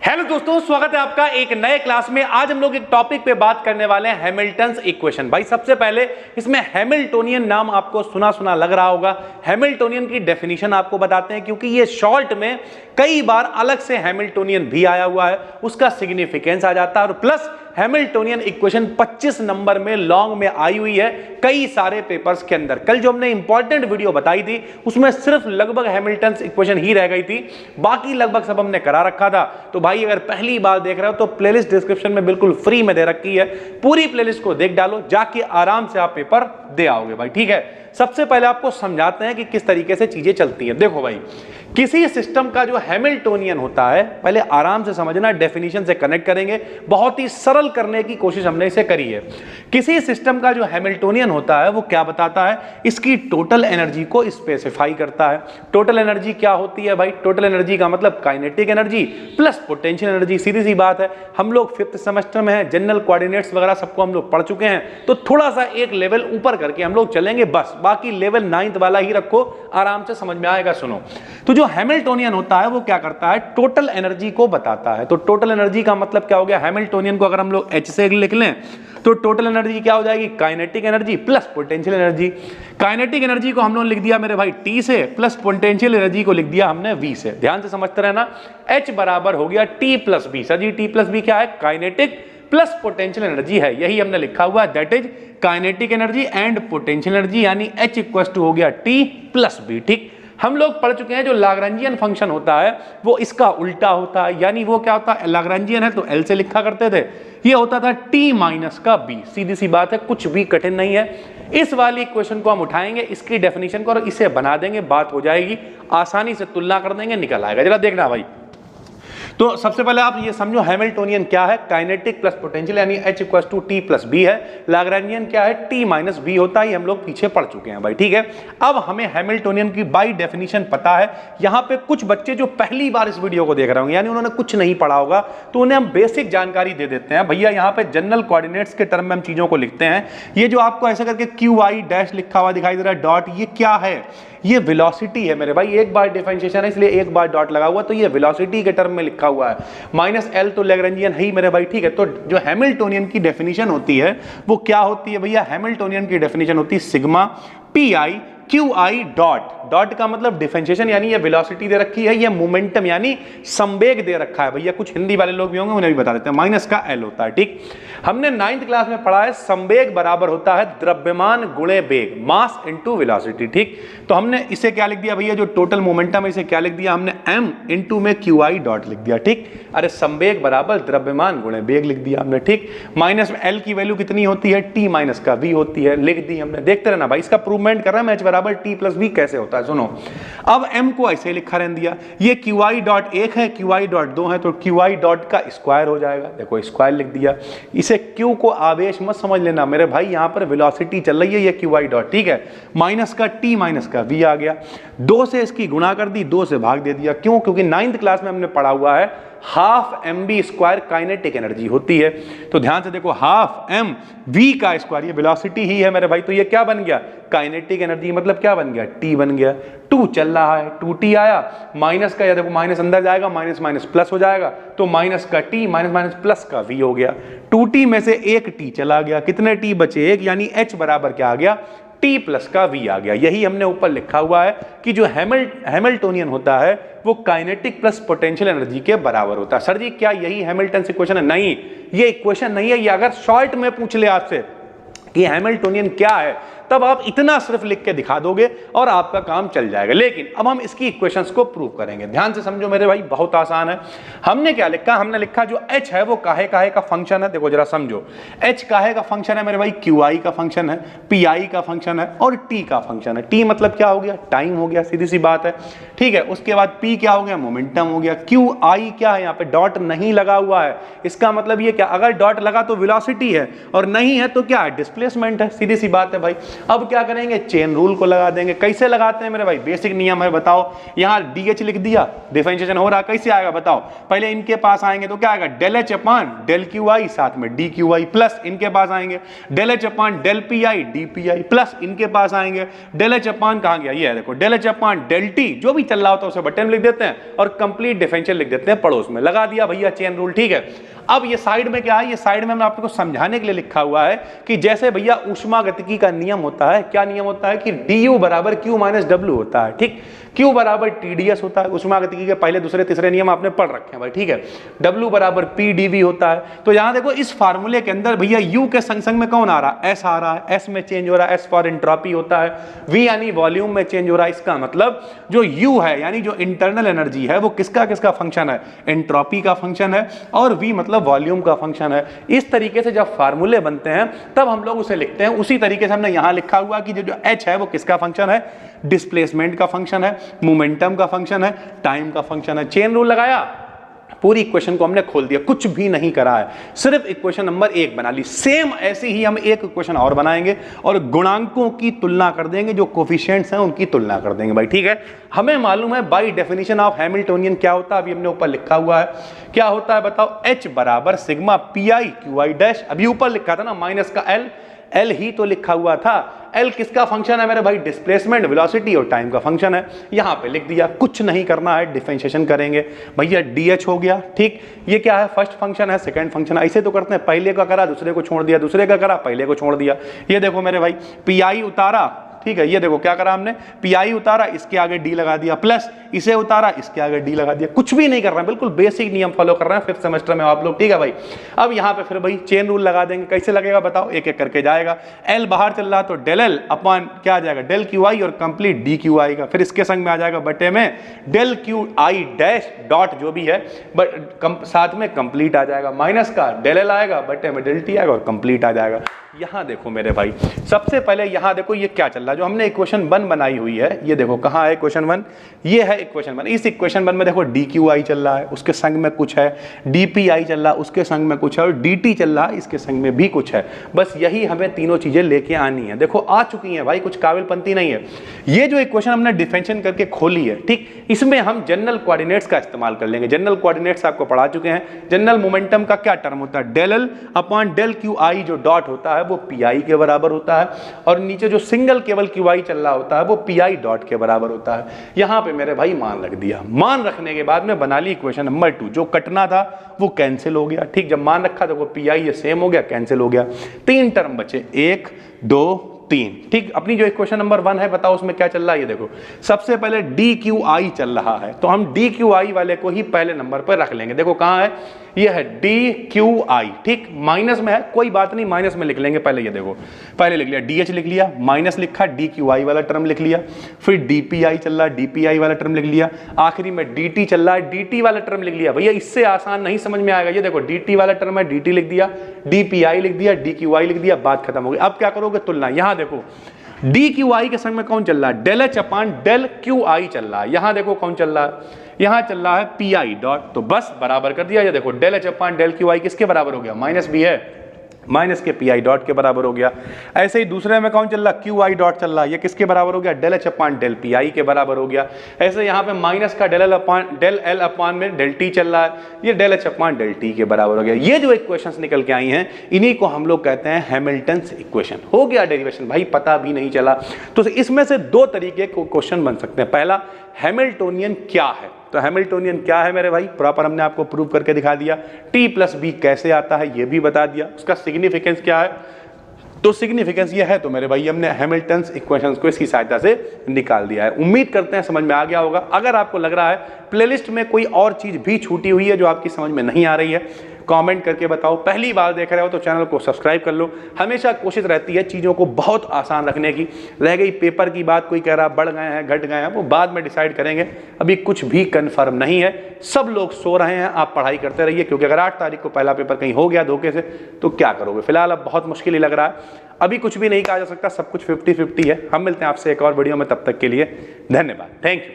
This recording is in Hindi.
हेलो दोस्तों, स्वागत है आपका एक नए क्लास में। आज हम लोग एक टॉपिक पे बात करने वाले हैं, हैमिल्टन्स इक्वेशन। भाई सबसे पहले इसमें हैमिल्टोनियन नाम आपको सुना सुना लग रहा होगा। हैमिल्टोनियन की डेफिनेशन आपको बताते हैं, क्योंकि ये शॉर्ट में कई बार अलग से हैमिल्टोनियन भी आया हुआ है, उसका सिग्निफिकेंस आ जाता है। और प्लस हैमिल्टोनियन इक्वेशन 25 नंबर में लॉन्ग में आई हुई है कई सारे पेपर्स के अंदर। कल जो हमने इंपॉर्टेंट वीडियो बताई थी उसमें सिर्फ लगभग हैमिल्टन्स इक्वेशन ही रह गई थी, बाकी लगभग सब हमने करा रखा था। तो भाई अगर पहली बार देख रहे हो तो प्लेलिस्ट डिस्क्रिप्शन में बिल्कुल फ्री में दे रखी है, पूरी प्लेलिस्ट को देख डालो, जाके आराम से आप पेपर दे आओगे भाई। ठीक है, सबसे पहले आपको समझाते हैं कि किस तरीके से चीजें चलती हैं। देखो भाई, किसी सिस्टम का जो हैमिल्टोनियन होता है, पहले आराम से समझना, डेफिनेशन से कनेक्ट करेंगे, बहुत ही सरल करने की कोशिश हमने इसे करी है। किसी सिस्टम का जो हैमिल्टोनियन होता है वो क्या बताता है, इसकी टोटल एनर्जी को स्पेसिफाई करता है। टोटल एनर्जी क्या होती है भाई? टोटल एनर्जी का मतलब kinetic energy plus potential energy. सीधी सी बात है, हम लोग 5th सेमेस्टर में हैं, जनरल कोऑर्डिनेट्स वगैरह सबको हम लोग पढ़ चुके हैं, तो थोड़ा सा एक लेवल ऊपर करके हम लोग चलेंगे बस, बाकी लेवल 9th वाला ही रखो, आराम से समझ में आएगा। सुनो, तो जो हैमिल्टोनियन होता है वो क्या करता है, टोटल एनर्जी को बताता है। तो टोटल एनर्जी का मतलब क्या हो गया, हैमिल्टोनियन को अगर हम लोग H से लिख लें तो टोटल एनर्जी क्या हो जाएगी, kinetic energy plus potential energy. Kinetic energy को हम लोग लिख दिया मेरे भाई T से, प्लस पोटेंशियल एनर्जी को लिख दिया हमने V से। ध्यान से समझते रहना, H बराबर हो गया T प्लस B। सर जी T प्लस B क्या है, काइनेटिक प्लस पोटेंशियल एनर्जी है, यही हमने लिखा हुआ है, that is kinetic energy and potential energy, यानी H इक्वल टू हो गया T प्लस B। ठीक, हम लोग पढ़ चुके हैं जो लाग्रांजियन फंक्शन होता है वो इसका उल्टा होता है, यानी वो क्या होता है, लाग्रांजियन है तो L से लिखा करते थे, ये होता था T माइनस का B। सीधी सी बात है, कुछ भी कठिन नहीं है। इस वाली इक्वेशन को हम उठाएंगे, इसकी डेफिनेशन को, और इसे बना देंगे, बात हो जाएगी, आसानी से तुलना कर देंगे, निकल आएगा। जरा देखना भाई, तो सबसे पहले आप ये समझो हैमिल्टोनियन क्या है, काइनेटिक प्लस पोटेंशियल यानी H equal to T plus B है। लाग्रांजियन क्या है, T माइनस B होता है, ये हम लोग पीछे पढ़ चुके हैं भाई। ठीक है, अब हमें हैमिल्टोनियन की बाय डेफिनेशन पता है। यहाँ पे कुछ बच्चे जो पहली बार इस वीडियो को देख रहे होंगे, यानी उन्होंने कुछ नहीं पढ़ा होगा, तो उन्हें हम बेसिक जानकारी दे देते हैं। भैया यहाँ पे जनरल कोऑर्डिनेट्स के टर्म में हम चीजों को लिखते हैं। ये जो आपको ऐसा करके QI डैश लिखा हुआ दिखाई दे रहा है, डॉट, ये क्या है, ये वेलोसिटी है मेरे भाई। एक बार डिफरेंशिएशन है इसलिए एक बार डॉट लगा हुआ, तो ये वेलोसिटी के टर्म में लिखा हुआ है। माइनस L तो लैग्रेंजियन है ही मेरे भाई। ठीक है, तो जो हैमिल्टोनियन की डेफिनेशन होती है वो क्या होती है भैया, हैमिल्टोनियन की डेफिनेशन होती है sigma PI QI dot. Dot का मतलब डिफरेंशिएशन, यानी ये वेलोसिटी दे रखी है, ये मोमेंटम यानी संवेग दे रखा है। भैया कुछ हिंदी वाले लोग भी होंगे, उन्हें भी बता देते हैं, माइनस का L होता है। ठीक, हमने 9th क्लास में पढ़ा है संवेग बराबर होता है द्रव्यमान गुणे वेग, मास इनटू वेलोसिटी। ठीक, तो हमने इसे क्या लिख दिया भैया, जो टोटल मोमेंटम है इसे क्या लिख दिया हमने, M इनटू में QI डॉट लिख दिया। ठीक, अरे संवेग बराबर द्रव्यमान गुणे वेग लिख दिया हमने। ठीक, माइनस में L की वैल्यू कितनी होती है, T माइनस का V होती है, लिख दी हमने। देखते रहना भाई, इसका प्रूवमेंट कर रहा है मैं, H बराबर T प्लस V कैसे होता है। सुनो, अब M को ऐसे लिखा रहने दिया, ये QI डॉट 1 है, QI डॉट 2 है, तो QI डॉट का स्क्वायर हो जाएगा। देखो स्क्वायर लिख दिया। इसे Q को आवेश मत समझ लेना मेरे भाई, यहाँ पर वेलोसिटी चल रही है, ये QI डॉट। ठीक है, माइनस का T माइनस का V आ गया, 2 से इसकी गुणा कर दी, 2 से भाग दे दिया। क्यों? क्योंकि 9th क्लास में हमने पढ़ा हुआ है half mv square kinetic energy होती है। तो ध्यान से देखो, हाफ m v का स्क्वायर, ये वेलोसिटी ही है मेरे भाई, तो ये क्या बन गया, काइनेटिक एनर्जी, मतलब क्या बन गया, T बन गया। 2 चल रहा है, 2T आया, माइनस का, या देखो माइनस अंदर जाएगा, माइनस माइनस प्लस हो जाएगा, तो माइनस का T माइनस माइनस प्लस का V हो गया। 2T में से एक T चला गया, कितने T बचे, एक, यानी H बराबर क्या आ गया, T प्लस का V आ गया। यही हमने ऊपर लिखा हुआ है कि जो हैमिल्टोनियन होता है वो काइनेटिक प्लस पोटेंशियल एनर्जी के बराबर होता है। सर जी क्या यही हैमिल्टन्स इक्वेशन है? नहीं, ये इक्वेशन नहीं है। ये अगर शॉर्ट में पूछ ले आपसे कि हैमिल्टोनियन क्या है, तब आप इतना सिर्फ लिख के दिखा दोगे और आपका काम चल जाएगा। लेकिन अब हम इसकी इक्वेशंस को प्रूव करेंगे। ध्यान से समझो मेरे भाई, बहुत आसान है। हमने क्या लिखा, हमने लिखा जो H है वो काहे काहे का फंक्शन है। देखो जरा समझो, H काहे का फंक्शन है मेरे भाई, QI का फंक्शन है, PI का फंक्शन है और T का फंक्शन है। T मतलब क्या हो गया, टाइम हो गया, सीधी सी बात है। ठीक है, उसके बाद P क्या हो गया, मोमेंटम हो गया। QI क्या है, यहाँ पे डॉट नहीं लगा हुआ है, इसका मतलब ये क्या, अगर डॉट लगा तो वेलोसिटी है और नहीं है तो क्या है, डिस्प्लेसमेंट है, सीधी सी बात है भाई। अब क्या करेंगे, चेन रूल को लगा देंगे। कैसे लगाते हैं मेरे भाई, बेसिक नियम है, बताओ। यहाँ DH लिख दिया, डिफरेंशिएशन हो रहा, कैसे आएगा बताओ। पहले इनके पास आएंगे तो क्या आएगा, del H upon del Q I, साथ में डी क्यू आई, प्लस इनके पास आएंगे del H upon del P I D P I, plus इनके पास आएंगे डेल एच अपान, कहां गया, ये देखो del H upon del T, जो भी चल रहा होता है उसे बटन में लिख देते हैं और कंप्लीट डिफरेंशियल लिख देते हैं पड़ोस में, लगा दिया भैया चेन रूल, ठीक है। अब ये साइड में क्या है, ये साइड में हमने आपको समझाने के लिए लिखा हुआ है कि जैसे भैया ऊष्मागतिकी का नियम होता है, क्या नियम होता है कि du बराबर q माइनस डब्ल्यू होता है, ठीक। q बराबर TdS होता है, ऊष्मागतिकी के पहले दूसरे तीसरे नियम आपने पढ़ रखे हैं भाई, ठीक है। w बराबर PdV होता है। तो यहां देखो इस फार्मूले के अंदर भैया u के संग संग में कौन आ रहा है, s आ रहा है, s में चेंज हो रहा है, s फॉर एंट्रोपी होता है, v यानी वॉल्यूम में चेंज हो रहा है। इसका मतलब जो u है यानी जो इंटरनल एनर्जी है वो किसका किसका फंक्शन है, एंट्रोपी का फंक्शन है, और v मतलब वॉल्यूम का फंक्शन है। इस तरीके से जब फार्मूले बनते हैं तब हम लोग उसे लिखते हैं। उसी तरीके से हमने यहां लिखा हुआ कि जो h है वो किसका फंक्शन है, डिस्प्लेसमेंट का फंक्शन है, मोमेंटम का फंक्शन है, टाइम का फंक्शन है। चेन रूल लगाया, पूरी इक्वेशन को हमने खोल दिया, कुछ भी नहीं करा है, सिर्फ इक्वेशन नंबर 1 बना ली। सेम ऐसी ही हम एक इक्वेशन और बनाएंगे और गुणांकों की तुलना कर देंगे, जो कोफिशिएंट्स हैं उनकी तुलना कर देंगे भाई, ठीक है। हमें मालूम है बाय डेफिनेशन ऑफ हैमिल्टोनियन क्या होता है, अभी हमने ऊपर लिखा हुआ है, क्या होता है बताओ, H बराबर sigma P I Q I dash, अभी ऊपर लिखा था ना माइनस का L ही तो लिखा हुआ था। L किसका फंक्शन है मेरे भाई, डिस्प्लेसमेंट, वेलोसिटी और टाइम का फंक्शन है, यहां पे लिख दिया, कुछ नहीं करना है, डिफरेंशिएशन करेंगे भैया, DH हो गया, ठीक। ये क्या है, फर्स्ट फंक्शन है, सेकंड फंक्शन है, ऐसे तो करते हैं, पहले का करा दूसरे को छोड़ दिया, दूसरे का करा पहले को छोड़ दिया। ये देखो मेरे भाई, PI उतारा, ठीक है, ये देखो क्या करा हमने, PI उतारा, इसके आगे D लगा दिया, प्लस इसे उतारा, इसके आगे D लगा दिया, कुछ भी नहीं कर रहे हैं, बिल्कुल बेसिक नियम फॉलो कर रहे हैं 5th सेमेस्टर में आप लोग, ठीक है भाई। अब यहाँ पे फिर भाई चेन रूल लगा देंगे, कैसे लगेगा बताओ, एक एक करके जाएगा। L बाहर चल रहा तो डेल L अपॉन क्या आ जाएगा, डेल क्यू आई और कंप्लीट डी क्यू आई का, फिर इसके संग में आ जाएगा बटे में del Q I dash dot जो भी है, बट साथ में कंप्लीट आ जाएगा, माइनस का डेल L आएगा, बटे में डेल टी आएगा और कंप्लीट आ जाएगा। यहां देखो मेरे भाई, सबसे पहले यहां देखो ये क्या चल रहा है, जो हमने इक्वेशन 1 बनाई हुई है, ये देखो कहां है इक्वेशन 1, ये है इक्वेशन 1। इस इक्वेशन 1 में देखो DQI चल रहा है, उसके संग में कुछ है, DPI चल रहा है, उसके संग में कुछ है, और DT चल रहा है, इसके संग में भी कुछ है। बस यही हमें तीनों चीजें लेके आनी है। देखो आ चुकी है भाई, कुछ काबिलपंती नहीं है। ये जो इक्वेशन हमने डिफरेंशिएशन करके खोली है, ठीक, इसमें हम जनरल कोऑर्डिनेट्स का इस्तेमाल कर लेंगे। जनरल कोऑर्डिनेट्स आपको पढ़ा चुके हैं। जनरल मोमेंटम का क्या टर्म होता है, del L upon del QI, जो डॉट होता है वो PI के बराबर होता है, और नीचे जो सिंगल केवल QI चल रहा होता है वो PI डॉट के बराबर होता है। यहां पे मेरे भाई मान रख दिया, मान रखने के बाद में बना ली इक्वेशन नंबर 2, जो कटना था वो कैंसिल हो गया, ठीक। जब मान रखा तो वो PI ये सेम हो गया, कैंसिल हो गया, 3 टर्म बचे, 1 2 3, ठीक। अपनी जो इक्वेशन नंबर 1 है बताओ उसमें क्या चल रहा है, ये देखो सबसे पहले DQI चल रहा है, तो हम DQI वाले को ही पहले नंबर पर रख लेंगे। देखो कहां है, ये है DQI, ठीक, माइनस में है, कोई बात नहीं, माइनस में लिख लेंगे पहले। ये देखो पहले लिख लिया DH लिख लिया, माइनस लिखा, DQI वाला टर्म लिख लिया, फिर DPI चल रहा है, DPI वाला टर्म लिख लिया, आखिरी में DT चल रहा है, DT वाला टर्म लिख लिया। भैया इससे आसान नहीं समझ में आएगा, ये देखो DT वाला टर्म है, DT लिख दिया, DPI लिख दिया, DQI लिख दिया, बात खत्म हो गई। अब क्या करोगे, तुलना। यहां देखो DQI के संग में कौन चल रहा है, del H upon del QI चल रहा है। यहां देखो कौन चल रहा है, यहां चल रहा है PI डॉट, तो बस बराबर कर दिया। ये देखो del H upon del QI किसके बराबर हो गया, माइनस भी है, माइनस के PI डॉट के बराबर हो गया। ऐसे ही दूसरे में कौन चल रहा, QI डॉट चल रहा है, ये किसके बराबर हो गया, del H upon del PI के बराबर हो गया। ऐसे यहाँ पे माइनस का डेल L अपॉन में डेल T चल रहा है, ये del H upon del T के बराबर हो गया। ये जो इक्वेशंस निकल के आई हैं, इन्हीं को हम लोग कहते हैं हैमिल्टन्स इक्वेशन। हो गया डेरिवेशन भाई, पता भी नहीं चला। तो इसमें से 2 तरीके के क्वेश्चन बन सकते हैं। पहला, हैमिल्टोनियन क्या है, तो हैमिल्टोनियन क्या है मेरे भाई, प्रॉपर हमने आपको प्रूव करके दिखा दिया। T प्लस B कैसे आता है ये भी बता दिया, उसका सिग्निफिकेंस क्या है, तो सिग्निफिकेंस ये है, तो मेरे भाई हमने हैमिल्टन्स इक्वेशंस को इसकी सहायता से निकाल दिया है। उम्मीद करते हैं समझ में आ गया होगा। अगर आपको लग रहा है प्लेलिस्ट में कोई और चीज भी छूटी हुई है जो आपकी समझ में नहीं आ रही है, कमेंट करके बताओ। पहली बार देख रहे हो तो चैनल को सब्सक्राइब कर लो। हमेशा कोशिश रहती है चीज़ों को बहुत आसान रखने की। रह गई पेपर की बात, कोई कह रहा बढ़ गए हैं घट गए हैं, वो बाद में डिसाइड करेंगे, अभी कुछ भी कंफर्म नहीं है। सब लोग सो रहे हैं, आप पढ़ाई करते रहिए, क्योंकि अगर 8 तारीख को पहला पेपर कहीं हो गया धोखे से तो क्या करोगे। फिलहाल अब बहुत मुश्किल ही लग रहा है, अभी कुछ भी नहीं कहा जा सकता, सब कुछ 50-50 है। हम मिलते हैं आपसे एक और वीडियो में, तब तक के लिए धन्यवाद, थैंक यू।